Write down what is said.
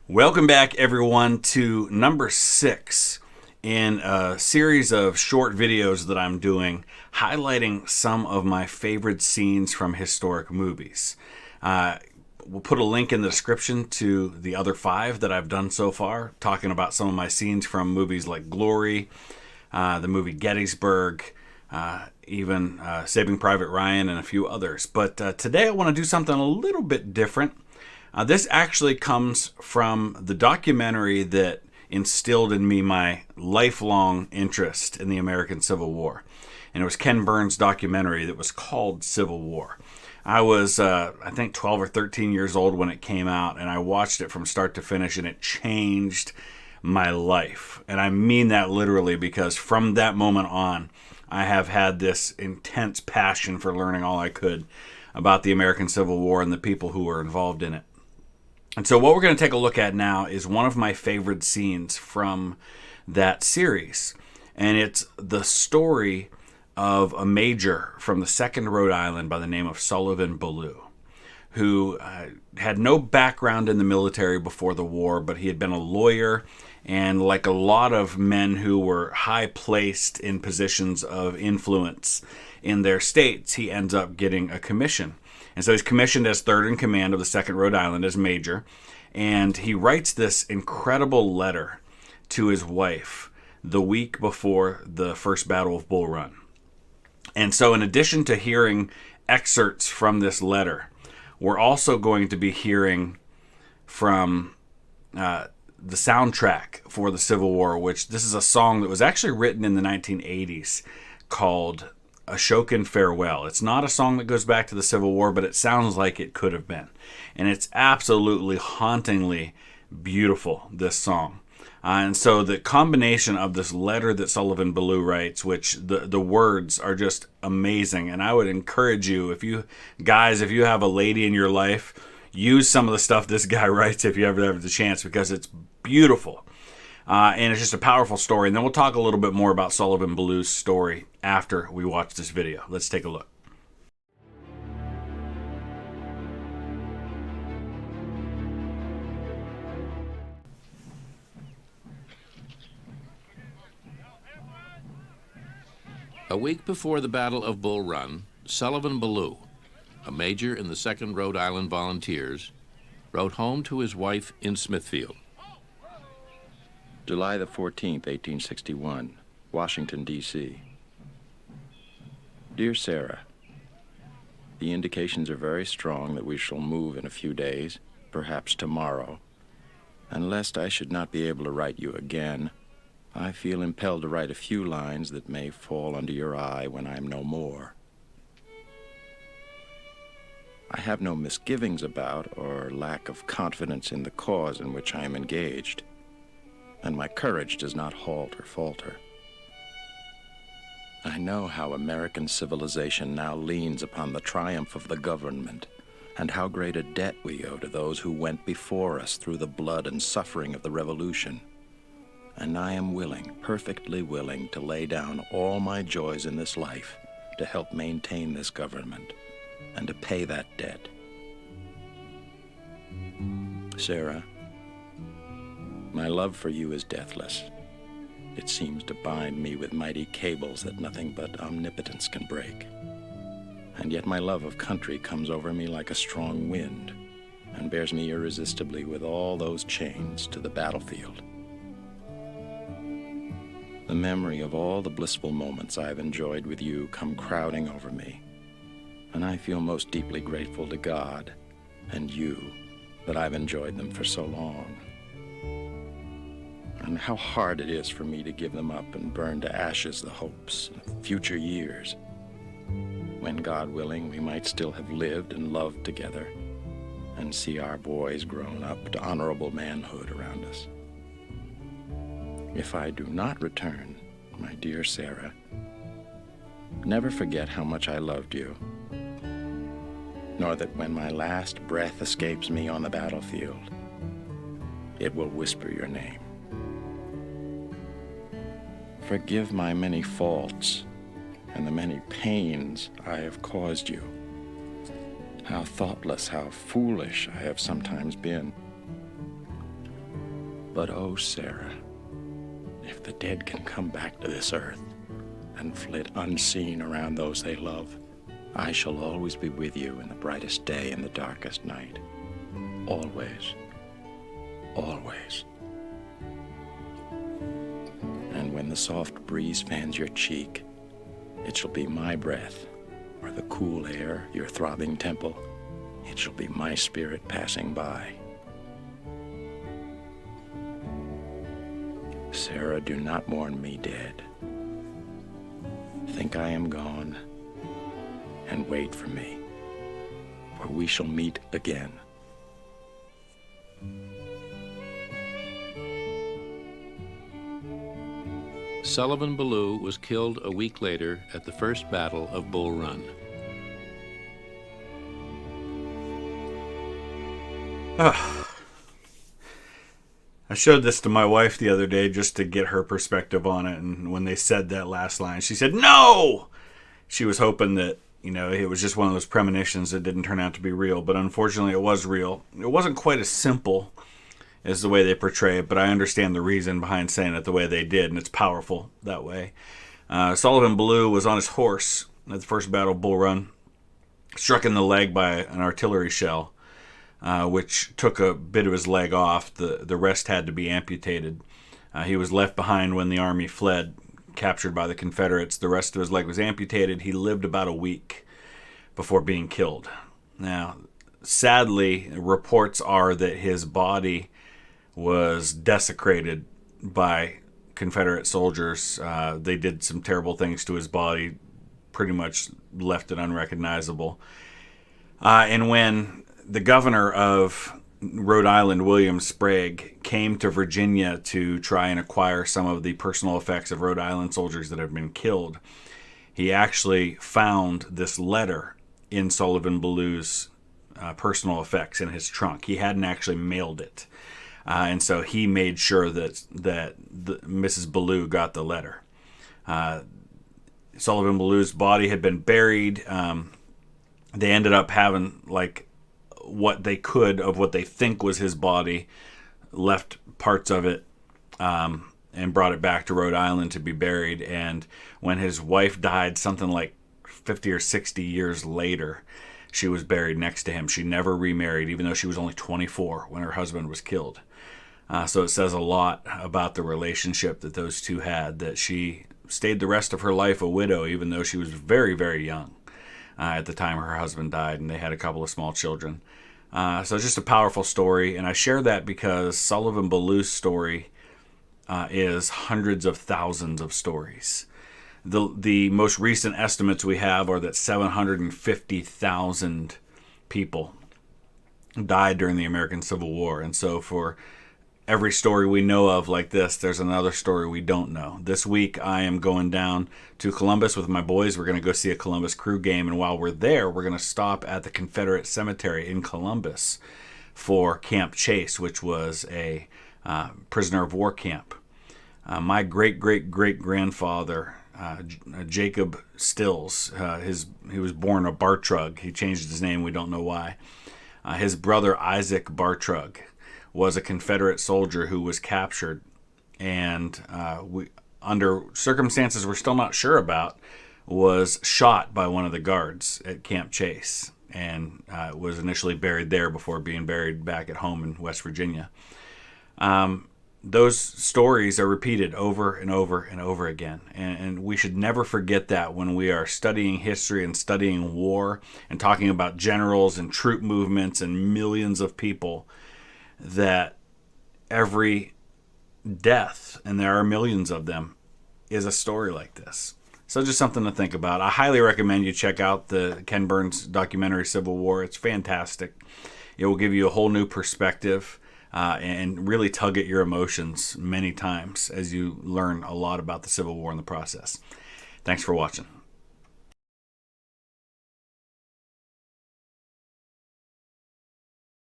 Welcome back, everyone, to number 6 in a series of short videos that I'm doing highlighting some of my favorite scenes from historic movies. We'll put a link in the description to the other 5 that I've done so far, talking about some of my scenes from movies like Glory, the movie Gettysburg, even Saving Private Ryan, and a few others. But today I want to do something a little bit different. This actually comes from the documentary that instilled in me my lifelong interest in the American Civil War. And it was Ken Burns' documentary that was called Civil War. I was, I think, 12 or 13 years old when it came out, and I watched it from start to finish, and it changed my life. And I mean that literally, because from that moment on, I have had this intense passion for learning all I could about the American Civil War and the people who were involved in it. And so what we're going to take a look at now is one of my favorite scenes from that series. And it's the story of a major from the 2nd Rhode Island by the name of Sullivan Ballou, who had no background in the military before the war, but he had been a lawyer. And like a lot of men who were high placed in positions of influence in their states, he ends up getting a commission. And so he's commissioned as 3rd in command of the 2nd Rhode Island as major. And he writes this incredible letter to his wife the week before the first Battle of Bull Run. And so in addition to hearing excerpts from this letter, we're also going to be hearing from the soundtrack for the Civil War, which this is a song that was actually written in the 1980s called Ashokan Farewell. It's not a song that goes back to the Civil War, but it sounds like it could have been. And it's absolutely hauntingly beautiful, this song. And so the combination of this letter that Sullivan Ballou writes, which the words are just amazing. And I would encourage you, if you have a lady in your life, use some of the stuff this guy writes if you ever have the chance, because it's beautiful. And it's just a powerful story. And then we'll talk a little bit more about Sullivan Ballou's story after we watch this video. Let's take a look. A week before the Battle of Bull Run, Sullivan Ballou, a major in the 2nd Rhode Island Volunteers, wrote home to his wife in Smithfield. July the 14th, 1861, Washington, D.C. Dear Sarah, the indications are very strong that we shall move in a few days, perhaps tomorrow. And lest I should not be able to write you again, I feel impelled to write a few lines that may fall under your eye when I am no more. I have no misgivings about or lack of confidence in the cause in which I am engaged, and my courage does not halt or falter. I know how American civilization now leans upon the triumph of the government, and how great a debt we owe to those who went before us through the blood and suffering of the Revolution. And I am willing, perfectly willing, to lay down all my joys in this life to help maintain this government and to pay that debt. Sarah, my love for you is deathless. It seems to bind me with mighty cables that nothing but omnipotence can break. And yet my love of country comes over me like a strong wind and bears me irresistibly with all those chains to the battlefield. The memory of all the blissful moments I've enjoyed with you come crowding over me, and I feel most deeply grateful to God and you that I've enjoyed them for so long. And how hard it is for me to give them up and burn to ashes the hopes of future years, when, God willing, we might still have lived and loved together and see our boys grown up to honorable manhood around us. If I do not return, my dear Sarah, never forget how much I loved you, nor that when my last breath escapes me on the battlefield, it will whisper your name. Forgive my many faults and the many pains I have caused you. How thoughtless, how foolish I have sometimes been. But oh, Sarah, if the dead can come back to this earth and flit unseen around those they love, I shall always be with you in the brightest day and the darkest night. Always. Always. And when the soft breeze fans your cheek, it shall be my breath, or the cool air your throbbing temple. It shall be my spirit passing by. Sarah, do not mourn me dead. Think I am gone, and wait for me, for we shall meet again. Sullivan Ballou was killed a week later at the First Battle of Bull Run. I showed this to my wife the other day just to get her perspective on it, and when they said that last line, she said, "No!" She was hoping that, it was just one of those premonitions that didn't turn out to be real, but unfortunately it was real. It wasn't quite as simple as the way they portray it, but I understand the reason behind saying it the way they did, and it's powerful that way. Sullivan Ballou was on his horse at the First Battle of Bull Run, struck in the leg by an artillery shell, which took a bit of his leg off. The rest had to be amputated. He was left behind when the army fled, captured by the Confederates. The rest of his leg was amputated. He lived about a week before being killed. Now, sadly, reports are that his body was desecrated by Confederate soldiers. They did some terrible things to his body, pretty much left it unrecognizable. And when the governor of Rhode Island, William Sprague, came to Virginia to try and acquire some of the personal effects of Rhode Island soldiers that had been killed, he actually found this letter in Sullivan Ballou's personal effects in his trunk. He hadn't actually mailed it. And so he made sure that Mrs. Ballou got the letter. Sullivan Ballou's body had been buried. They ended up having what they could of what they think was his body, left parts of it, and brought it back to Rhode Island to be buried. And when his wife died, something like 50 or 60 years later, she was buried next to him. She never remarried, even though she was only 24 when her husband was killed. So it says a lot about the relationship that those two had, that she stayed the rest of her life a widow, even though she was very, very young at the time her husband died, and they had a couple of small children. So it's just a powerful story, and I share that because Sullivan Ballou's story is hundreds of thousands of stories. The most recent estimates we have are that 750,000 people died during the American Civil War, and so for every story we know of like this, there's another story we don't know. This week, I am going down to Columbus with my boys. We're going to go see a Columbus Crew game, and while we're there, we're going to stop at the Confederate Cemetery in Columbus for Camp Chase, which was a prisoner of war camp. My great-great-great-grandfather, Jacob Stills, he was born a Bartrug. He changed his name. We don't know why. His brother, Isaac Bartrug, was a Confederate soldier who was captured, and under circumstances we're still not sure about, was shot by one of the guards at Camp Chase, and was initially buried there before being buried back at home in West Virginia. Those stories are repeated over and over and over again, and we should never forget that when we are studying history and studying war and talking about generals and troop movements and millions of people, that every death, and there are millions of them, is a story like this. So just something to think about. I highly recommend you check out the Ken Burns documentary Civil War. It's fantastic. It will give you a whole new perspective and really tug at your emotions many times as you learn a lot about the Civil War in the process. Thanks for watching.